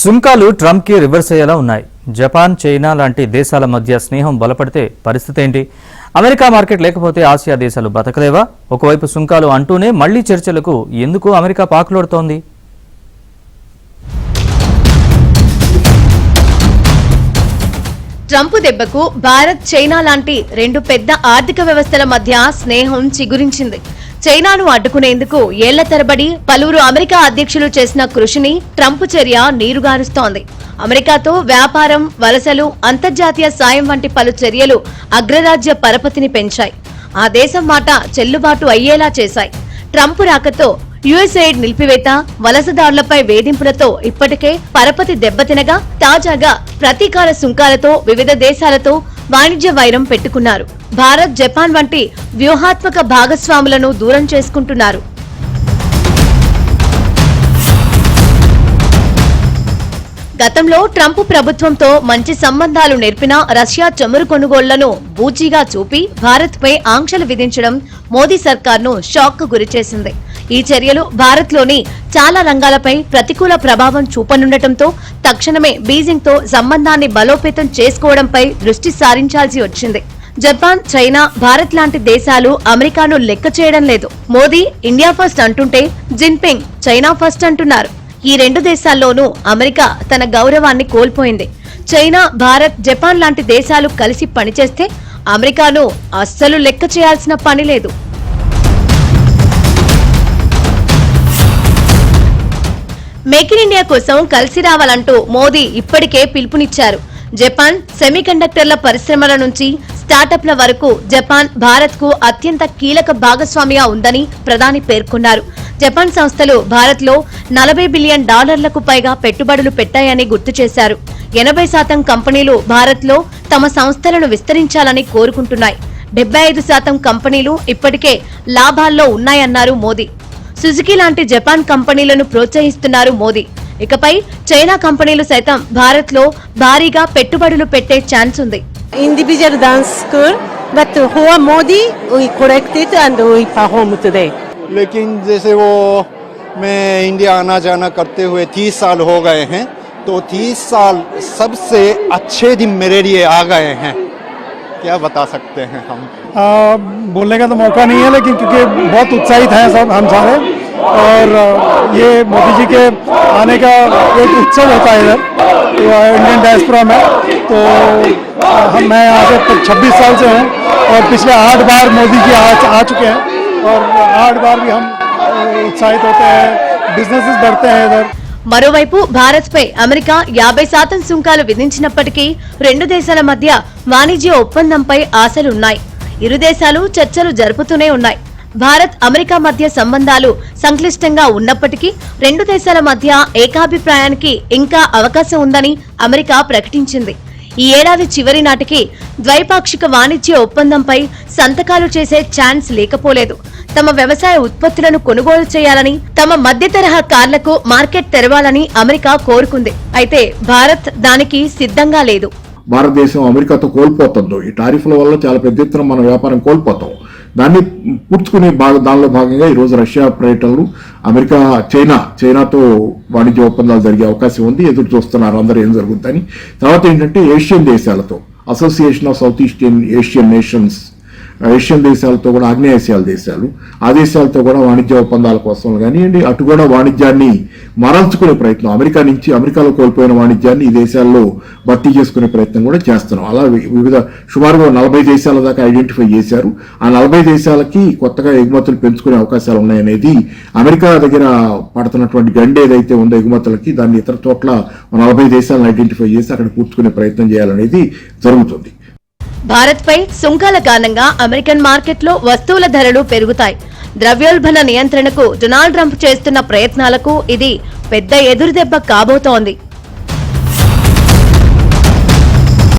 సుంకాలు ట్రంప్కి రివర్స్ అయ్యేలా ఉన్నాయి. జపాన్, చైనా లాంటి దేశాల మధ్య స్నేహం బలపడితే పరిస్థితి ఏంటి? అమెరికా మార్కెట్ లేకపోతే ఆసియా దేశాలు బతకలేవా? ఒకవైపు సుంకాలు అంటూనే మళ్లీ చర్చలకు ఎందుకు అమెరికా పాకులాడుతోంది? ట్రంప్ దెబ్బకు భారత్, చైనా లాంటి రెండు పెద్ద ఆర్థిక వ్యవస్థల మధ్య స్నేహం చిగురించింది. చైనాను అడ్డుకునేందుకు ఏళ్ల తరబడి పలువురు అమెరికా అధ్యక్షులు చేసిన కృషిని ట్రంప్ చర్య నీరుగారుస్తోంది. అమెరికాతో వ్యాపారం, వలసలు, అంతర్జాతీయ సాయం వంటి పలు చర్యలు అగ్రరాజ్య పరపతిని పెంచాయి. ఆ దేశం మాట చెల్లుబాటు అయ్యేలా చేశాయి. ట్రంప్ రాకతో యుఎస్ఎయిడ్ నిలిపివేత, వలసదారులపై వేధింపులతో ఇప్పటికే పరపతి దెబ్బతినగా తాజాగా ప్రతీకార సుంకాలతో వివిధ దేశాలతో వాణిజ్య వైరం పెట్టుకున్నారు. భారత్, జపాన్ వంటి వ్యూహాత్మక భాగస్వాములను దూరం చేసుకుంటున్నారు. గతంలో ట్రంప్ ప్రభుత్వంతో మంచి సంబంధాలు నెర్పిన రష్యా చమురు కొనుగోళ్లను బూచీగా చూపి భారత్పై ఆంక్షలు విధించడం మోదీ సర్కార్ను షాక్ కు గురిచేసింది. ఈ చర్యలు భారత్లోని చాలా రంగాలపై ప్రతికూల ప్రభావం చూపనుండటంతో తక్షణమే బీజింగ్తో సంబంధాన్ని బలోపేతం చేసుకోవడంపై దృష్టి సారించాల్సి వచ్చింది. జపాన్, చైనా, భారత్ లాంటి దేశాలు అమెరికాను లెక్క చేయడం లేదు. మోదీ ఇండియా ఫస్ట్ అంటుంటే జిన్పింగ్ చైనా ఫస్ట్ అంటున్నారు. ఈ రెండు దేశాల్లోనూ అమెరికా తన గౌరవాన్ని కోల్పోయింది. చైనా, భారత్, జపాన్ లాంటి దేశాలు కలిసి పనిచేస్తే అమెరికాను అస్సలు లెక్క చేయాల్సిన పని లేదు. మేక్ ఇన్ ఇండియా కోసం కలిసి రావాలంటూ మోదీ ఇప్పటికే పిలుపునిచ్చారు. జపాన్ సెమీకండక్టర్ల పరిశ్రమల నుంచి స్టార్టప్ల వరకు జపాన్ భారత్ కు అత్యంత కీలక భాగస్వామిగా ఉందని ప్రధాని పేర్కొన్నారు. జపాన్ సంస్థలు భారత్ లో $40 బిలియన్ పైగా పెట్టుబడులు పెట్టాయని గుర్తు చేశారు. 80% కంపెనీలు భారత్ లో తమ సంస్థలను విస్తరించాలని కోరుకుంటున్నాయి. 75% కంపెనీలు ఇప్పటికే లాభాల్లో ఉన్నాయన్నారు మోదీ. సుజుకి లాంటి జపాన్ కంపెనీలను ప్రోత్సహిస్తున్నారు మోదీ. ఇకపై చైనా కంపెనీలు సైతం భారత్ లో భారీగా పెట్టుబడులు పెట్టే ఛాన్స్ ఉంది. Individual dance school, but who Modi we corrected and we perform today. लेकिन जैसे वो मैं इंडिया आना जाना करते हुए 30 साल हो गए हैं, तो 30 साल सबसे अच्छे दिन मेरे लिए आ गए हैं. क्या बता सकते हैं हम? बोलने का तो मौका नहीं है, लेकिन क्योंकि बहुत उत्साहित हैं सब हम सारे, और ये मोदी जी के आने का एक उत्सव होता है इधर इंडियन डायस्पोरा में. तो मैं यहाँ से 26 साल से हूँ और पिछले 8 बार मोदी जी आ चुके हैं, और 8 बार भी हम उत्साहित होते हैं, बिजनेसेस बढ़ते हैं इधर. మరోవైపు భారత్ పై అమెరికా 50% సుంకాలు విధించినప్పటికీ రెండు దేశాల మధ్య వాణిజ్య ఒప్పందంపై ఆశలున్నాయి. ఇరు దేశాలు చర్చలు జరుపుతూనే ఉన్నాయి. భారత్, అమెరికా మధ్య సంబంధాలు సంక్లిష్టంగా ఉన్నప్పటికీ రెండు దేశాల మధ్య ఏకాభిప్రాయానికి ఇంకా అవకాశం ఉందని అమెరికా ప్రకటించింది. ఈ ఏడాది చివరి నాటికి ద్వైపాక్షిక వాణిజ్య ఒప్పందంపై సంతకాలు చేసే ఛాన్స్ లేకపోలేదు. తమ వ్యవసాయ ఉత్పత్తులను కొనుగోలు చేయాలని, తమ మధ్య తరహా కార్లకు మార్కెట్ తెరవాలని అమెరికా కోరుకుంది. అయితే భారత్ దానికి సిద్ధంగా లేదు. భారతదేశం అమెరికాతో కోల్పోతుందో ఈ టారిఫ్ల వల్ల చాలా పెద్ద ఎత్తున మన వ్యాపారం కోల్పోతాం. దాన్ని పూడ్చుకునే దానిలో భాగంగా ఈరోజు రష్యా పర్యటనలు, అమెరికా, చైనాతో వాణిజ్య ఒప్పందాలు జరిగే అవకాశం ఉంది. ఎదురు చూస్తున్నారు అందరూ ఏం జరుగుతుందని. తర్వాత ఏంటంటే ఏషియన్ దేశాలతో, association of south east Asian nations, Asian దేశాలతో కూడా, ఆగ్నేయాసియా దేశాలు, ఆ దేశాలతో కూడా వాణిజ్య ఒప్పందాల కోసం కానివ్వండి, అటు కూడా వాణిజ్యాన్ని మరల్చుకునే ప్రయత్నం, అమెరికాలో కోల్పోయిన వాణిజ్యాన్ని ఈ దేశాల్లో భర్తీ చేసుకునే ప్రయత్నం కూడా చేస్తున్నాం. అలా వివిధ సుమారుగా 40 దేశాల దాకా ఐడెంటిఫై చేశారు. ఆ 40 దేశాలకి కొత్తగా ఎగుమతులు పెంచుకునే అవకాశాలు ఉన్నాయనేది అమెరికా దగ్గర పడుతున్నటువంటి గండి ఏదైతే ఉందో ఎగుమతులకి, దాన్ని ఇతర చోట్ల 40 దేశాలను ఐడెంటిఫై చేసి అక్కడ పూర్చుకునే ప్రయత్నం చేయాలనేది జరుగుతుంది. భారత్ పై సుంకాల కారణంగా అమెరికన్ మార్కెట్లో వస్తువుల ధరలు పెరుగుతాయి. ద్రవ్యోల్బణ నియంత్రణకు డొనాల్డ్ ట్రంప్ చేస్తున్న ప్రయత్నాలకు ఇది పెద్ద ఎదురుదెబ్బ కాబోతోంది.